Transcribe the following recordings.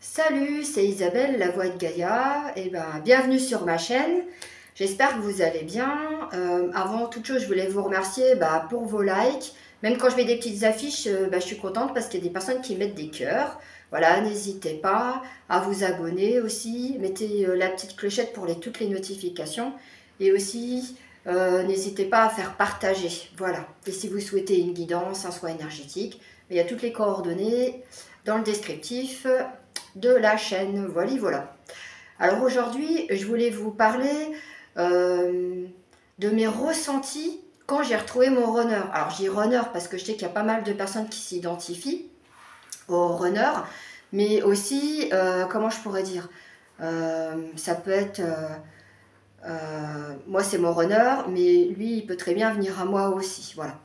Salut, c'est Isabelle, la voix de Gaïa. Bienvenue sur ma chaîne. J'espère que vous allez bien. Avant toute chose, je voulais vous remercier pour vos likes. Même quand je mets des petites affiches, je suis contente parce qu'il y a des personnes qui mettent des cœurs. Voilà, n'hésitez pas à vous abonner aussi. Mettez la petite clochette pour toutes les notifications. Et aussi, n'hésitez pas à faire partager. Voilà. Et si vous souhaitez une guidance, un soin énergétique, il y a toutes les coordonnées dans le descriptif de la chaîne. Voilà. Alors aujourd'hui, je voulais vous parler de mes ressentis quand j'ai retrouvé mon runner. Alors je dis runner parce que je sais qu'il y a pas mal de personnes qui s'identifient au runner, mais aussi, comment je pourrais dire, ça peut être, moi c'est mon runner, mais lui il peut très bien venir à moi aussi. Voilà.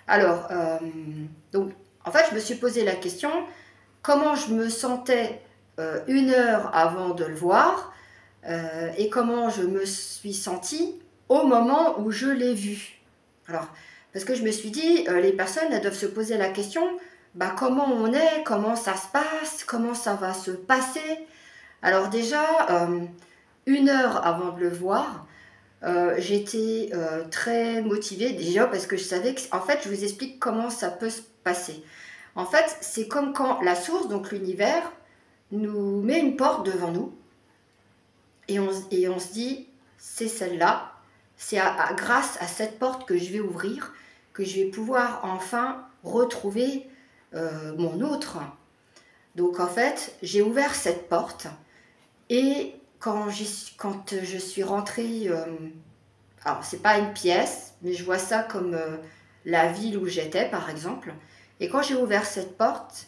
Alors, donc en fait je me suis posé la question, comment je me sentais une heure avant de le voir et comment je me suis sentie au moment où je l'ai vu. Alors, parce que je me suis dit, les personnes elles doivent se poser la question, comment on est, comment ça se passe, comment ça va se passer. Alors déjà, une heure avant de le voir, j'étais très motivée déjà parce que je savais que, en fait, je vous explique comment ça peut se passer. En fait, c'est comme quand la source, donc l'univers, nous met une porte devant nous et on se dit, c'est celle-là, c'est grâce à cette porte que je vais ouvrir, que je vais pouvoir enfin retrouver mon autre. Donc en fait, j'ai ouvert cette porte et quand je suis rentrée, alors c'est pas une pièce, mais je vois ça comme la ville où j'étais par exemple, et quand j'ai ouvert cette porte,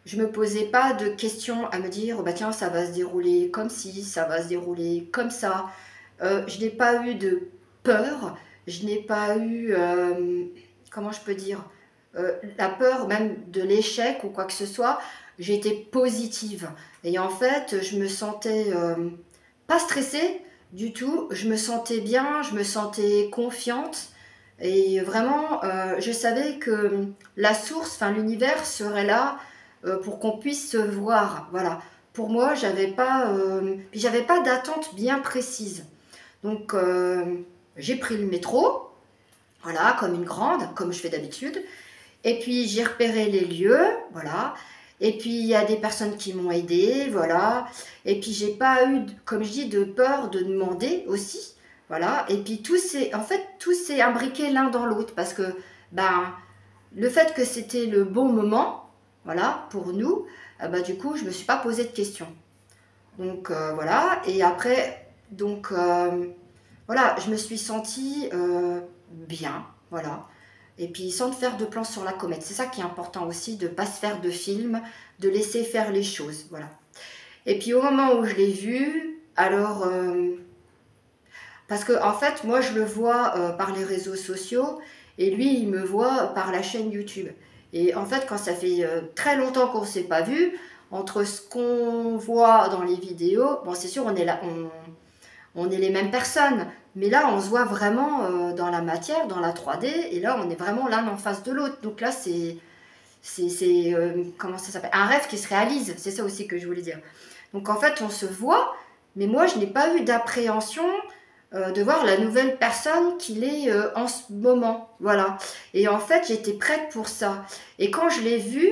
je me posais pas de questions à me dire, oh tiens, ça va se dérouler comme ci, ça va se dérouler comme ça. Je n'ai pas eu de peur, je n'ai pas eu, comment je peux dire, la peur même de l'échec ou quoi que ce soit. J'étais positive. Et en fait, je me sentais pas stressée du tout. Je me sentais bien, je me sentais confiante. Et vraiment, je savais que la source, enfin l'univers serait là pour qu'on puisse se voir. Voilà. Pour moi, j'avais pas d'attente bien précise. Donc, j'ai pris le métro, voilà, comme une grande, comme je fais d'habitude. Et puis, j'ai repéré les lieux, voilà. Et puis, il y a des personnes qui m'ont aidé, voilà. Et puis, j'ai pas eu, comme je dis, de peur de demander aussi, voilà. Et puis, en fait, tout s'est imbriqué l'un dans l'autre parce que, le fait que c'était le bon moment, voilà, pour nous, du coup, je me suis pas posé de questions. Donc, voilà. Et après, donc, voilà, je me suis sentie bien, voilà. Et puis sans faire de plan sur la comète. C'est ça qui est important aussi, de ne pas se faire de film, de laisser faire les choses, voilà. Et puis au moment où je l'ai vu, alors, parce que en fait, moi je le vois par les réseaux sociaux, et lui il me voit par la chaîne YouTube. Et en fait, quand ça fait très longtemps qu'on ne s'est pas vu, entre ce qu'on voit dans les vidéos, bon c'est sûr, on est là, on est les mêmes personnes, mais là on se voit vraiment dans la matière, dans la 3D, et là on est vraiment l'un en face de l'autre. Donc là comment ça s'appelle, un rêve qui se réalise, c'est ça aussi que je voulais dire. Donc en fait on se voit, mais moi je n'ai pas eu d'appréhension de voir la nouvelle personne qu'il est en ce moment, voilà. Et en fait j'étais prête pour ça, et quand je l'ai vu,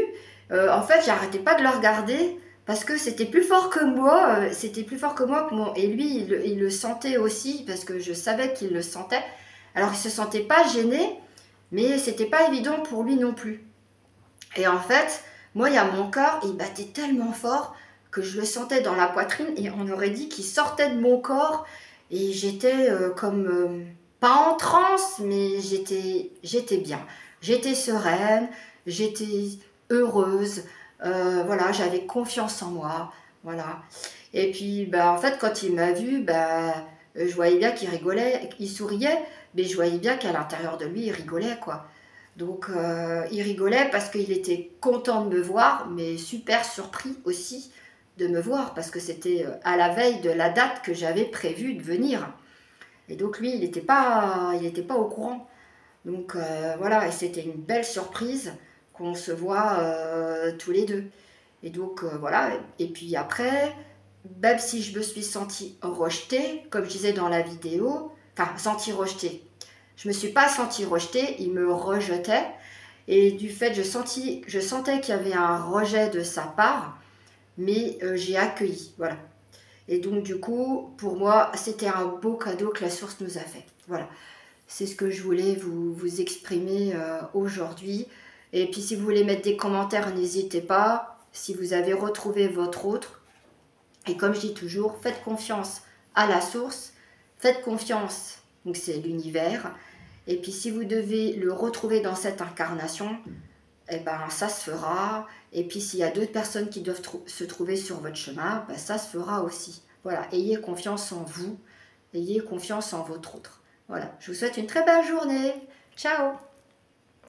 en fait j'arrêtais pas de le regarder, parce que c'était plus fort que moi, et lui il le sentait aussi, parce que je savais qu'il le sentait. Alors il se sentait pas gêné, mais c'était pas évident pour lui non plus. Et en fait, moi il y a mon corps, il battait tellement fort que je le sentais dans la poitrine, et on aurait dit qu'il sortait de mon corps, et j'étais comme, pas en transe, mais j'étais bien. J'étais sereine, j'étais heureuse, voilà, j'avais confiance en moi, voilà. Et puis, en fait, quand il m'a vu, je voyais bien qu'il rigolait, il souriait, mais je voyais bien qu'à l'intérieur de lui, il rigolait, quoi. Donc, il rigolait parce qu'il était content de me voir, mais super surpris aussi de me voir, parce que c'était à la veille de la date que j'avais prévu de venir. Et donc, lui, il était pas au courant. Donc, voilà, et c'était une belle surprise qu'on se voit tous les deux. Et donc, voilà. Et puis après, même si je me suis sentie rejetée, comme je disais dans la vidéo, enfin, sentie rejetée. Je me suis pas sentie rejetée, il me rejetait. Et du fait, je sentais qu'il y avait un rejet de sa part, mais j'ai accueilli, voilà. Et donc, du coup, pour moi, c'était un beau cadeau que la source nous a fait. Voilà. C'est ce que je voulais vous exprimer aujourd'hui. Et puis, si vous voulez mettre des commentaires, n'hésitez pas. Si vous avez retrouvé votre autre, et comme je dis toujours, faites confiance à la source, faites confiance, donc c'est l'univers. Et puis si vous devez le retrouver dans cette incarnation, eh ben ça se fera. Et puis s'il y a d'autres personnes qui doivent se trouver sur votre chemin, ben, ça se fera aussi. Voilà, ayez confiance en vous, ayez confiance en votre autre. Voilà, je vous souhaite une très belle journée. Ciao!